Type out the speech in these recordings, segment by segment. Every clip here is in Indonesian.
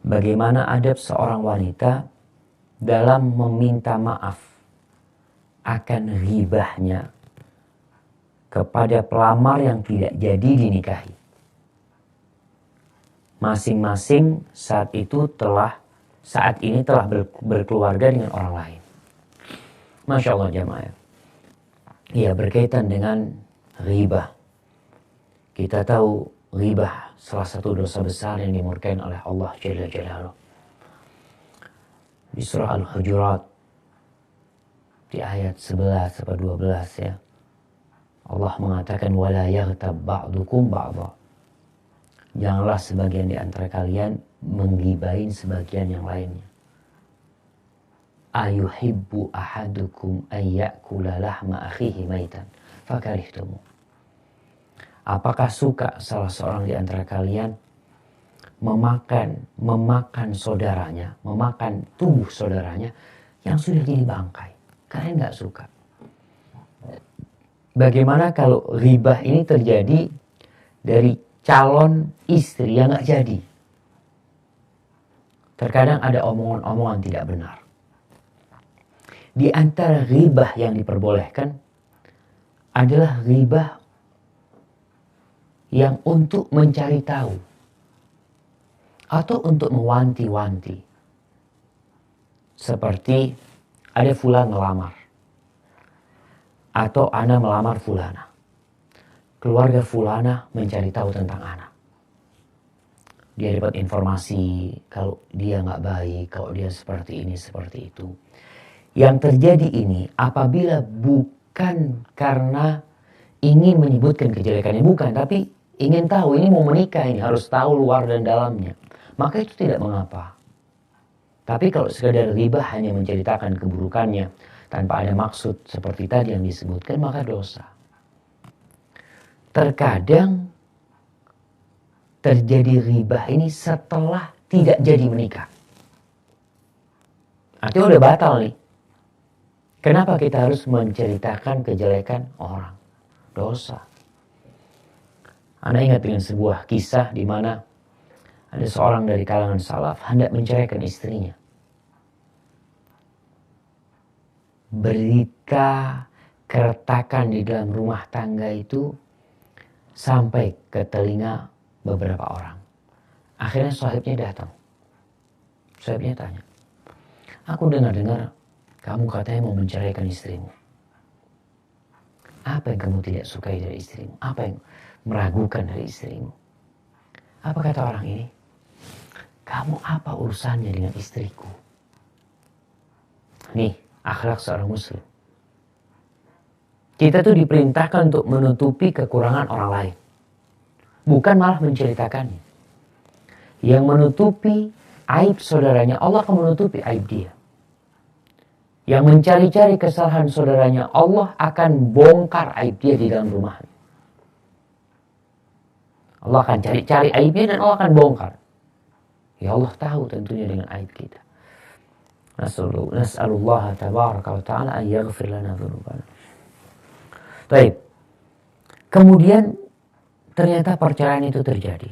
bagaimana adab seorang wanita dalam meminta maaf akan ghibahnya kepada pelamar yang tidak jadi dinikahi. Masing-masing saat ini telah berkeluarga dengan orang lain. Masya Allah jamaah. Ya, berkaitan dengan ghibah. Kita tahu ghibah salah satu dosa besar yang dimurkai oleh Allah Jalla Jalaluhu. Di surah Al-Hujurat di ayat 11 sampai 12 ya. Allah mengatakan wala yaghtab ba'dukum ba'dha. Janganlah sebagian di antara kalian menggibain sebagian yang lainnya. Ayuhibbu ahadukum ayyakula lahma akhihi maitan fakarihtumu. Apakah suka salah seorang di antara kalian memakan saudaranya, memakan tubuh saudaranya yang sudah jadi bangkai? Kalian nggak suka. Bagaimana kalau ghibah ini terjadi dari calon istri yang nggak jadi? Terkadang ada omongan-omongan tidak benar. Di antara ghibah yang diperbolehkan adalah ghibah yang untuk mencari tahu atau untuk mewanti-wanti. Seperti ada fulan melamar atau ana melamar fulana. Keluarga fulana mencari tahu tentang ana. Dia dapat informasi kalau dia nggak baik, kalau dia seperti ini, seperti itu. Yang terjadi ini apabila bukan karena ingin menyebutkan kejelekannya, bukan, tapi ingin tahu, ini mau menikah, ini harus tahu luar dan dalamnya, maka itu tidak mengapa. Tapi kalau sekadar ghibah hanya menceritakan keburukannya tanpa ada maksud seperti tadi yang disebutkan, maka dosa. Terkadang terjadi ghibah ini setelah tidak jadi menikah. Artinya udah batal nih. Kenapa kita harus menceritakan kejelekan orang? Dosa. Anda ingat dengan sebuah kisah di mana ada seorang dari kalangan salaf hendak menceraikan istrinya. Berita keretakan di dalam rumah tangga itu sampai ke telinga beberapa orang. Akhirnya sahibnya datang. Sahibnya tanya, aku dengar-dengar kamu katanya mau menceraikan istrimu. Apa yang kamu tidak sukai dari istrimu? Apa yang meragukan dari istrimu? Apa kata orang ini? Kamu apa urusannya dengan istriku? Nih, akhlak seorang muslim. Kita tuh diperintahkan untuk menutupi kekurangan orang lain. Bukan malah menceritakannya. Yang menutupi aib saudaranya, Allah akan menutupi aib dia. Yang mencari-cari kesalahan saudaranya, Allah akan bongkar aib dia di dalam rumahnya. Allah akan cari-cari aibnya dan Allah akan bongkar. Ya Allah tahu tentunya dengan aib kita. Nas'alullah tabaraka wa ta'ala an yaghfir lana dzunubana. Baik. Kemudian ternyata perceraian itu terjadi.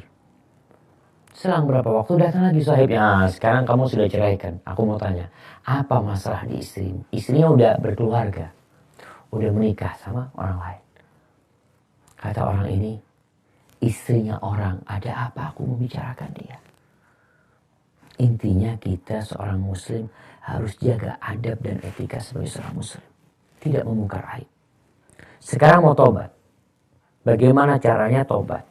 Selang berapa waktu datang lagi sahibnya. Sekarang kamu sudah ceraikan. Aku mau tanya, apa masalah di istrimu? Istrinya udah berkeluarga, udah menikah sama orang lain. Kata orang ini, istrinya orang, ada apa aku membicarakan dia? Intinya kita seorang muslim harus jaga adab dan etika sebagai seorang muslim. Tidak membongkar aib. Sekarang mau tobat. Bagaimana caranya tobat?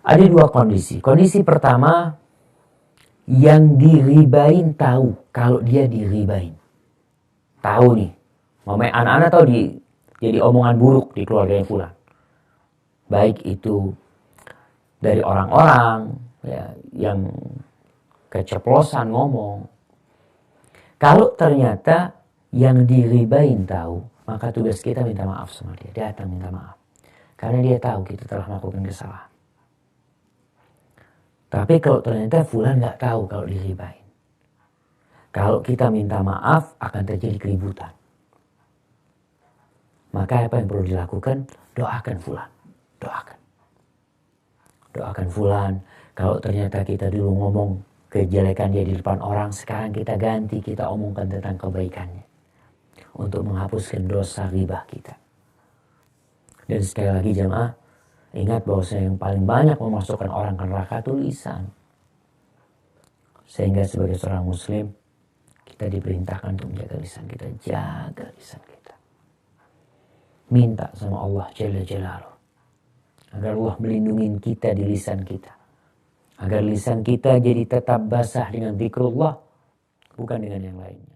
Ada dua kondisi. Kondisi pertama, yang diribain tahu kalau dia diribain. Tahu nih, mamanya anak-anak tahu jadi omongan buruk di keluarganya fulan. Baik itu dari orang-orang ya, yang keceplosan ngomong. Kalau ternyata yang diribain tahu, maka tugas kita minta maaf sama dia. Datang minta maaf. Karena dia tahu kita telah melakukan kesalahan. Tapi kalau ternyata fulan gak tahu kalau diribain. Kalau kita minta maaf akan terjadi keributan. Maka apa yang perlu dilakukan? Doakan fulan. Doakan. Doakan fulan. Kalau ternyata kita dulu ngomong kejelekan dia di depan orang, sekarang kita ganti, kita omongkan tentang kebaikannya. Untuk menghapuskan dosa ghibah kita. Dan sekali lagi jemaah, ingat bahwa yang paling banyak memasukkan orang ke neraka itu lisan. Sehingga sebagai seorang muslim, kita diperintahkan untuk menjaga lisan kita. Jaga lisan kita. Minta sama Allah Jalla Jalaluh. Agar Allah melindungi kita di lisan kita. Agar lisan kita jadi tetap basah dengan zikrullah. Bukan dengan yang lainnya.